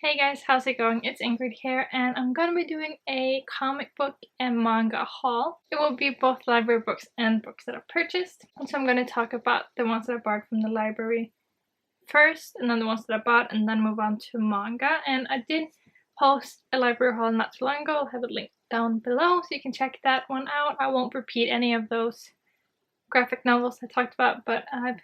Hey guys, how's it going? It's Ingrid here, and I'm gonna be doing a comic book and manga haul. It will be both library books and books that I've purchased. And so I'm gonna talk about the ones that I borrowed from the library first, and then the ones that I bought, and then move on to manga. And I did post a library haul not too long ago. I'll have it linked down below so you can check that one out. I won't repeat any of those graphic novels I talked about, but I've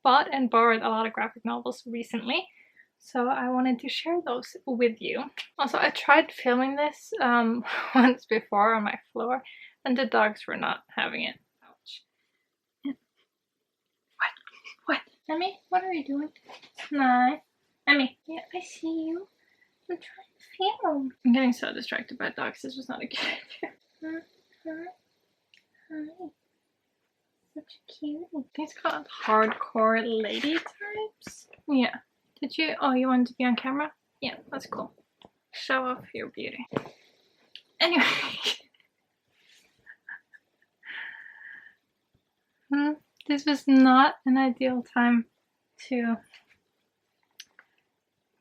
bought and borrowed a lot of graphic novels recently. So I wanted to share those with you. Also, I tried filming this once before on my floor, and the dogs were not having it. Ouch. What? Emmy, what are you doing? Nah. Emmy, yeah, I see you. I'm trying to film. I'm getting so distracted by dogs. This was not a good idea. Hi. Such a cutie. These called hardcore lady types. Yeah. Did you? Oh, you wanted to be on camera? Yeah, that's cool. Show off your beauty. Anyway. This was not an ideal time to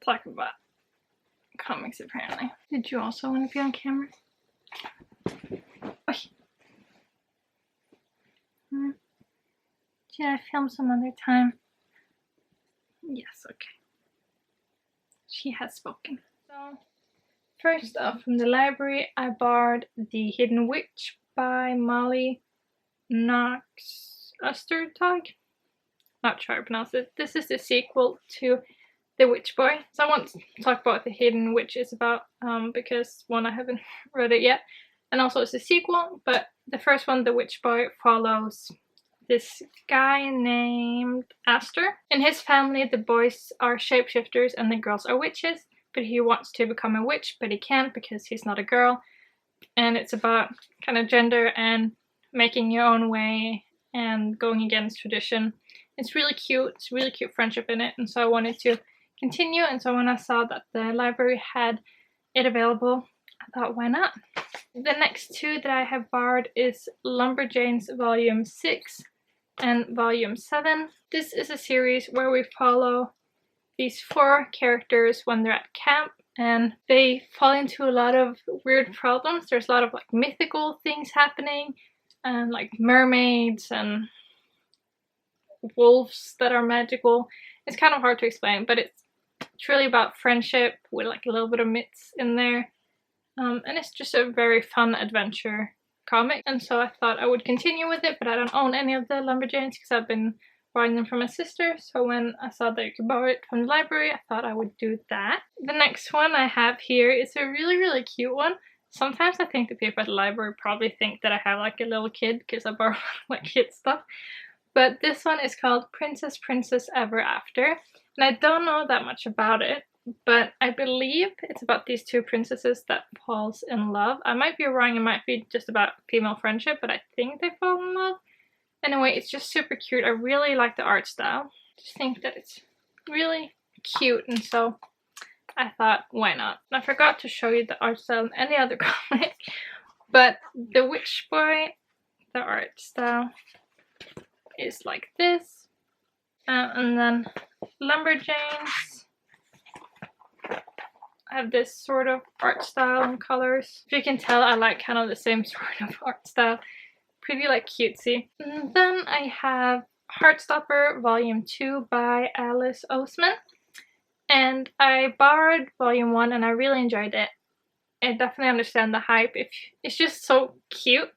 talk about comics, apparently. Did you also want to be on camera? Should I film some other time? Yes, okay. She has spoken. So, first off, from the library, I borrowed The Hidden Witch by Molly Knox Ostertag. Not sure how to pronounce it. This is the sequel to The Witch Boy. So I want to talk about The Hidden Witch is about, because one, I haven't read it yet, and also it's a sequel, but the first one, The Witch Boy, follows this guy named Astor. In his family, the boys are shapeshifters and the girls are witches, but he wants to become a witch, but he can't because he's not a girl. And it's about kind of gender and making your own way and going against tradition. It's really cute. It's a really cute friendship in it, and so I wanted to continue. And so when I saw that the library had it available, I thought, why not? The next two that I have borrowed is Lumberjanes Volume 6 and Volume 7. This is a series where we follow these four characters when they're at camp, and they fall into a lot of weird problems. There's a lot of like mythical things happening, and like mermaids and wolves that are magical. It's kind of hard to explain, but it's truly about friendship with like a little bit of myths in there. And it's just a very fun adventure comic, and so I thought I would continue with it, but I don't own any of the Lumberjanes because I've been borrowing them from my sister, so when I saw that you could borrow it from the library, I thought I would do that. The next one I have here is a really cute one. Sometimes I think the people at the library probably think that I have like a little kid because I borrow like kid stuff, but this one is called Princess Ever After, and I don't know that much about it, but I believe it's about these two princesses that falls in love. I might be wrong, it might be just about female friendship, but I think they fall in love. Anyway, it's just super cute. I really like the art style. I just think that it's really cute, and so I thought, why not? And I forgot to show you the art style in any other comic, but The Witch Boy, the art style is like this. And then Lumberjanes have this sort of art style and colors. If you can tell, I like kind of the same sort of art style. Pretty like cutesy. And then I have Heartstopper Volume 2 by Alice Oseman. And I borrowed Volume 1 and I really enjoyed it. I definitely understand the hype. It's just so cute.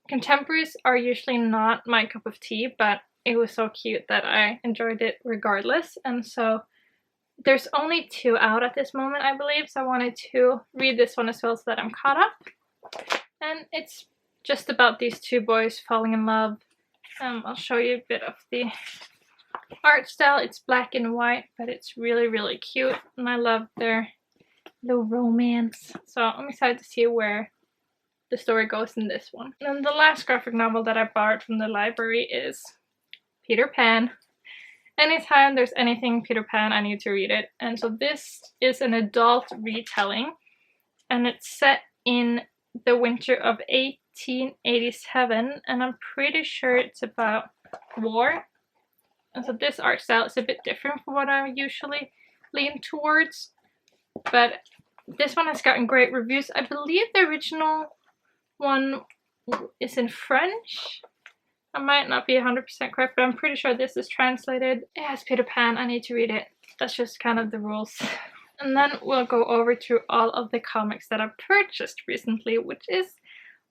Contemporaries are usually not my cup of tea, but it was so cute that I enjoyed it regardless. And so there's only 2 out at this moment, I believe, so I wanted to read this one as well so that I'm caught up. And it's just about these two boys falling in love. I'll show you a bit of the art style. It's black and white, but it's really cute, and I love their little romance. So I'm excited to see where the story goes in this one. And then the last graphic novel that I borrowed from the library is Peter Pan. Anytime there's anything Peter Pan, I need to read it. And so this is an adult retelling, and it's set in the winter of 1887, and I'm pretty sure it's about war. And so this art style is a bit different from what I usually lean towards. but this one has gotten great reviews. I believe the original one is in French. I might not be 100% correct, but I'm pretty sure this is translated. It has Peter Pan. I need to read it. That's just kind of the rules. And then we'll go over to all of the comics that I've purchased recently, which is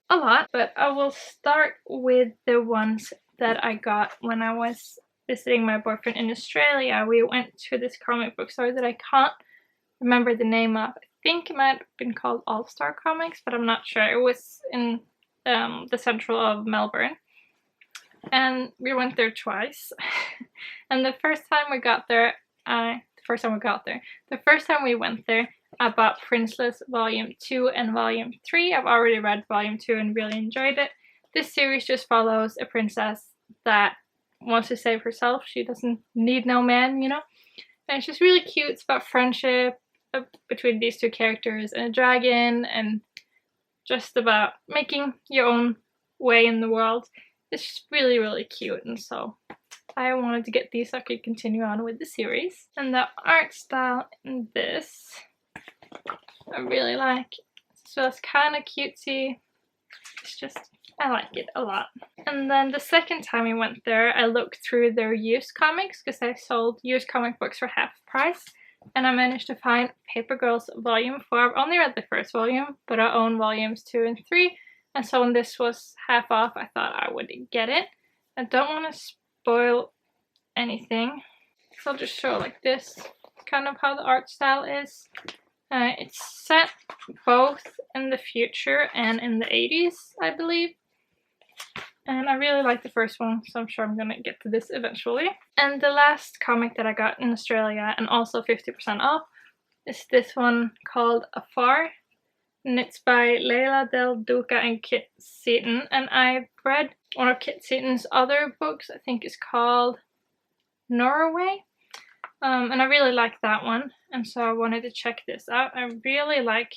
a lot. But I will start with the ones that I got when I was visiting my boyfriend in Australia. We went to this comic book store that I can't remember the name of. I think it might have been called All Star Comics, but I'm not sure. It was in the central of Melbourne. And we went there twice. And the first time we went there, I bought Princeless Volume 2 and Volume 3. I've already read Volume 2 and really enjoyed it. This series just follows a princess that wants to save herself. She doesn't need no man, you know? And it's just really cute. It's about friendship between these two characters and a dragon, and just about making your own way in the world. It's just really, really cute, and so I wanted to get these so I could continue on with the series. And the art style in this, I really like. So it's kind of cutesy. It's just, I like it a lot. And then the second time we went there, I looked through their used comics because they sold used comic books for half price. And I managed to find Paper Girls Volume 4. I've only read the first volume, but I own Volumes 2 and 3. And so when this was half off, I thought I would get it. I don't want to spoil anything, so I'll just show like this, kind of how the art style is. It's set both in the future and in the 80s, I believe. And I really like the first one, so I'm sure I'm gonna get to this eventually. And the last comic that I got in Australia, and also 50% off, is this one called Afar. And it's by Leila Del Duca and Kit Seaton. And I've read one of Kit Seaton's other books, I think it's called Norway. And I really like that one. And so I wanted to check this out. I really like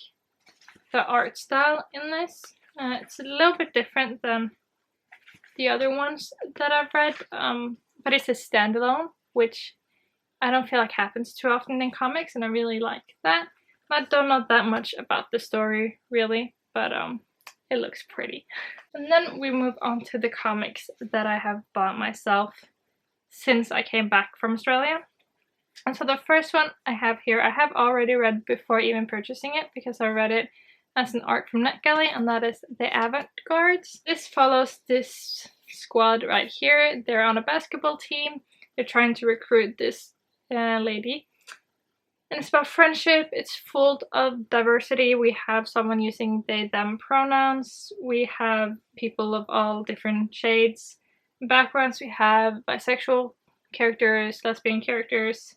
the art style in this. It's a little bit different than the other ones that I've read. But it's a standalone, which I don't feel like happens too often in comics. And I really like that. I don't know that much about the story, really, but it looks pretty. And then we move on to the comics that I have bought myself since I came back from Australia. And so the first one I have here, I have already read before even purchasing it, because I read it as an art from NetGalley, and that is The Avant-Gardes. This follows this squad right here. They're on a basketball team. They're trying to recruit this lady. And it's about friendship. It's full of diversity. We have someone using they, them pronouns. We have people of all different shades and backgrounds. We have bisexual characters, lesbian characters.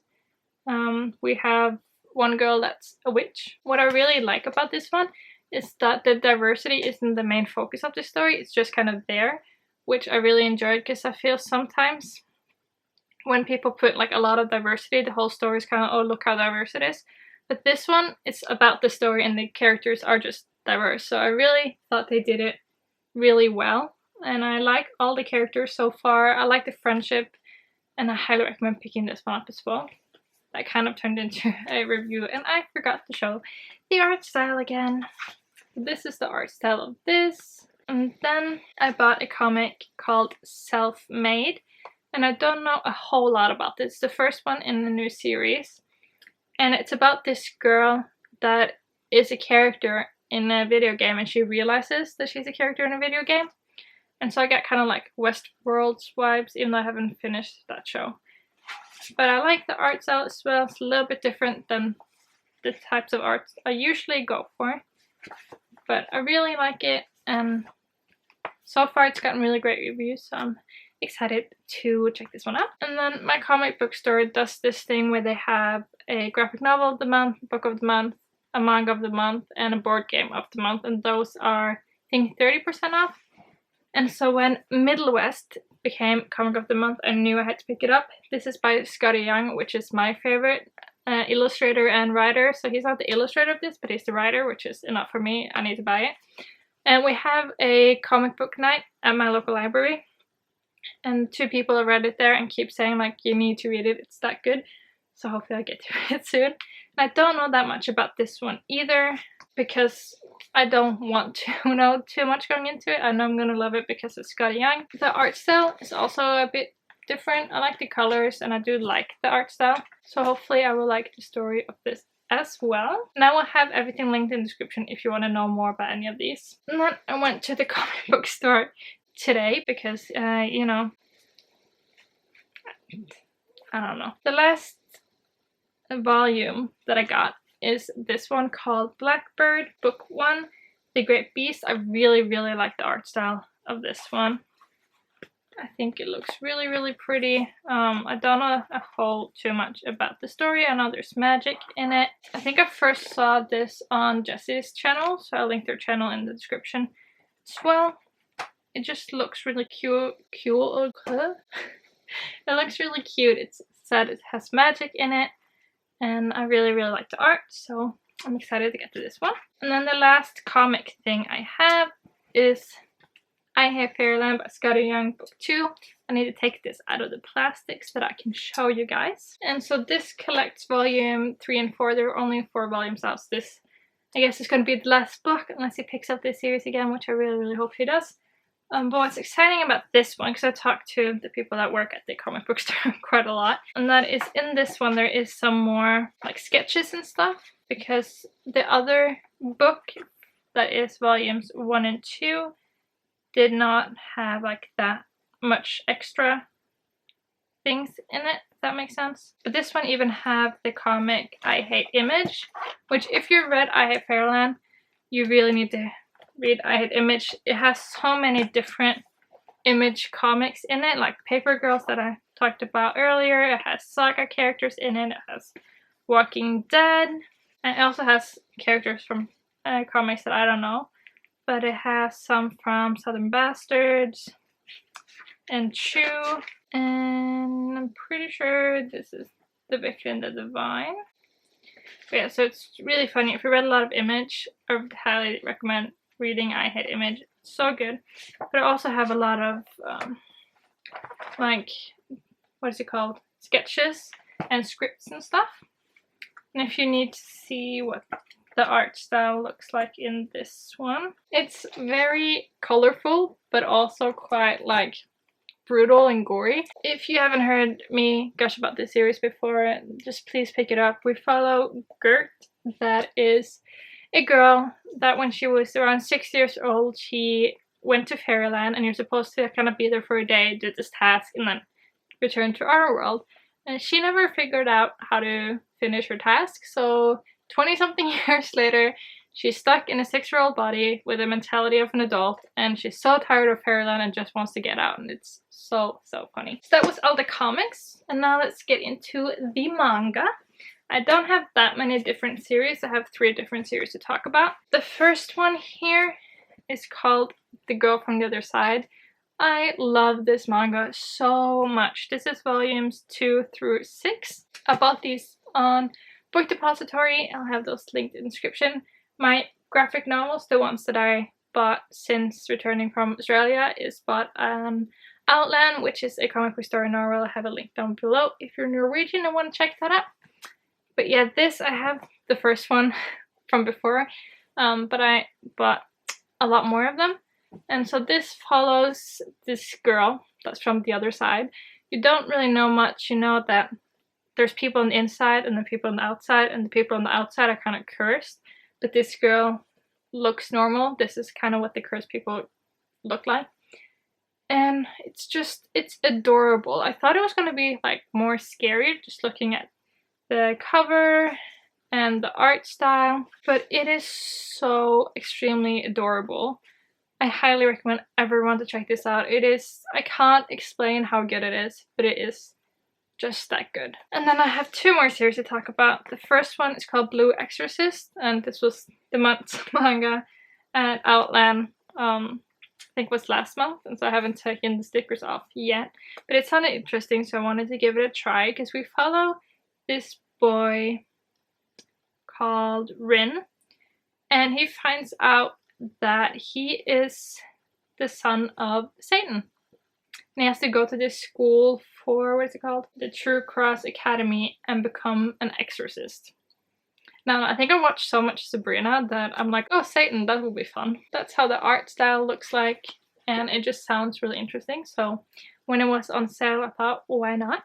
We have one girl that's a witch. What I really like about this one is that the diversity isn't the main focus of the story. It's just kind of there, which I really enjoyed, because I feel sometimes when people put like a lot of diversity, the whole story is kind of, oh, look how diverse it is. But this one, it's about the story and the characters are just diverse. So I really thought they did it really well. And I like all the characters so far. I like the friendship, and I highly recommend picking this one up as well. That kind of turned into a review, and I forgot to show the art style again. This is the art style of this. And then I bought a comic called Self-Made. And I don't know a whole lot about this. It's the first one in the new series. And it's about this girl that is a character in a video game, and she realizes that she's a character in a video game. And so I got kind of like Westworld's vibes, even though I haven't finished that show. But I like the art style as well. It's a little bit different than the types of art I usually go for. But I really like it, and so far it's gotten really great reviews, so I'm excited to check this one out. And then my comic book store does this thing where they have a graphic novel of the month, book of the month, a manga of the month, and a board game of the month, and those are, I think, 30% off. And so when Middle West became comic of the month, I knew I had to pick it up. This is by Scotty Young, which is my favorite illustrator and writer. So he's not the illustrator of this, but he's the writer, which is enough for me. I need to buy it. And we have a comic book night at my local library. And 2 people have read it there and keep saying, like, you need to read it, it's that good. so hopefully I get to it soon. And I don't know that much about this one either, because I don't want to know too much going into it. I know I'm gonna love it because it's Scotty Young. The art style is also a bit different. I like the colors and I do like the art style, so hopefully I will like the story of this as well. And I will have everything linked in the description if you want to know more about any of these. And then I went to the comic book store today because, you know, I don't know. The last volume that I got is this one called Blackbird, Book 1, The Great Beast. I really, really like the art style of this one. I think it looks really, really pretty. I don't know a whole too much about the story. I know there's magic in it. I think I first saw this on Jessie's channel, so I'll link their channel in the description as well. It just looks really cute. It looks really cute. It's said it has magic in it, and I really, really like the art, so I'm excited to get to this one. And then the last comic thing I have is I Hate Fairyland by Scotty Young, Book 2. I need to take this out of the plastic so that I can show you guys. And so this collects volume 3 and 4. There are only 4 volumes out, so this, I guess, is going to be the last book unless he picks up this series again, which I really, really hope he does. But what's exciting about this one, because I talked to the people that work at the comic book store quite a lot, and that is in this one there is some more like sketches and stuff, because the other book that is volumes 1 and 2 did not have like that much extra things in it, if that makes sense. But this one even have the comic I Hate Image, which if you read I Hate Fairyland, you really need to read I Hate Image. It has so many different Image comics in it, like Paper Girls that I talked about earlier. It has saga characters in it. It has Walking Dead, and it also has characters from comics that I don't know. But it has some from Southern Bastards and Chew, and I'm pretty sure this is The Victory and the Divine. But yeah, so it's really funny. If you read a lot of Image, I would highly recommend reading I Hate Image. It's so good. But I also have a lot of like, what is it called? Sketches and scripts and stuff. And if you need to see what the art style looks like in this one, it's very colorful but also quite like brutal and gory. If you haven't heard me gush about this series before, just please pick it up. We follow Gert, that is a girl that when she was around 6 years old, she went to Fairyland, and you're supposed to kind of be there for a day, do this task, and then return to our world. And she never figured out how to finish her task, so 20-something years later, she's stuck in a 6-year-old body with the mentality of an adult, and she's so tired of Fairyland and just wants to get out, and it's so, so funny. So that was all the comics, and now let's get into the manga. I don't have that many different series. I have 3 different series to talk about. The first one here is called The Girl from the Other Side. I love this manga so much. This is volumes 2 through 6. I bought these on Book Depository. I'll have those linked in the description. My graphic novels, the ones that I bought since returning from Australia, is bought on Outland, which is a comic book store in Norway. I'll have a link down below if you're Norwegian and want to check that out. But yeah, this, I have the first one from before, but I bought a lot more of them. And so this follows this girl that's from the other side. You don't really know much. You know that there's people on the inside and the people on the outside, and the people on the outside are kind of cursed. But this girl looks normal. This is kind of what the cursed people look like. And it's adorable. I thought it was going to be like more scary just looking at the cover and the art style, but it is so extremely adorable. I highly recommend everyone to check this out. It is, I can't explain how good it is, but it is just that good. And then I have 2 more series to talk about. The first one is called Blue Exorcist, and this was the month's manga at Outland, I think it was last month, and so I haven't taken the stickers off yet. But it sounded interesting, so I wanted to give it a try, because we follow this boy called Rin, and he finds out that he is the son of Satan. And he has to go to this school for, what is it called? The True Cross Academy, and become an exorcist. Now, I think I watched so much Sabrina that I'm like, oh, Satan, that will be fun. That's how the art style looks like, and it just sounds really interesting. So when it was on sale, I thought, why not?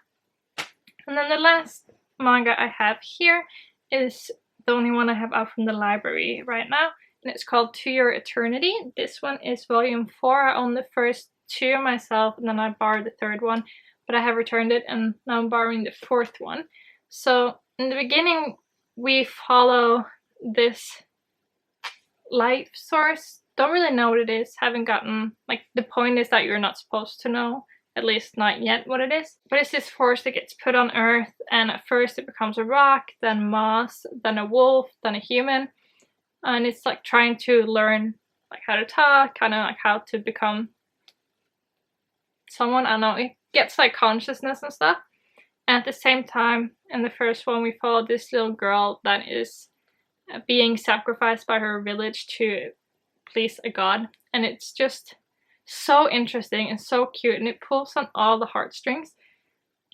And then the last manga I have here is the only one I have out from the library right now, and it's called To Your Eternity. This one is volume 4. I own the first 2 myself, and then I borrowed the 3rd one, but I have returned it, and now I'm borrowing the 4th one. So in the beginning, we follow this life source. Don't really know what it is, haven't gotten, like, the point is that you're not supposed to know, at least not yet, what it is. But it's this force that gets put on Earth, and at first it becomes a rock, then moss, then a wolf, then a human. And it's like trying to learn like how to talk, kind of like how to become someone. I don't know, it gets like consciousness and stuff. And at the same time, in the first one, we follow this little girl that is being sacrificed by her village to please a god. And it's just so interesting and so cute, and it pulls on all the heartstrings.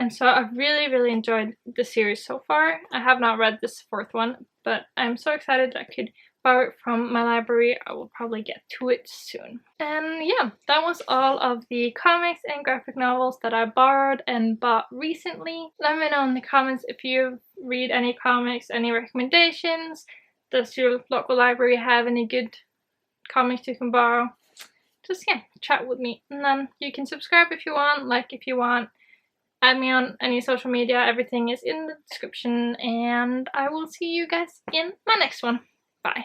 And so I've really, really enjoyed the series so far. I have not read this 4th one, but I'm so excited that I could borrow it from my library. I will probably get to it soon. And yeah, that was all of the comics and graphic novels that I borrowed and bought recently. Let me know in the comments if you read any comics, any recommendations. Does your local library have any good comics you can borrow? Just, yeah, chat with me. And then you can subscribe if you want, like if you want. Add me on any social media. Everything is in the description. And I will see you guys in my next one. Bye.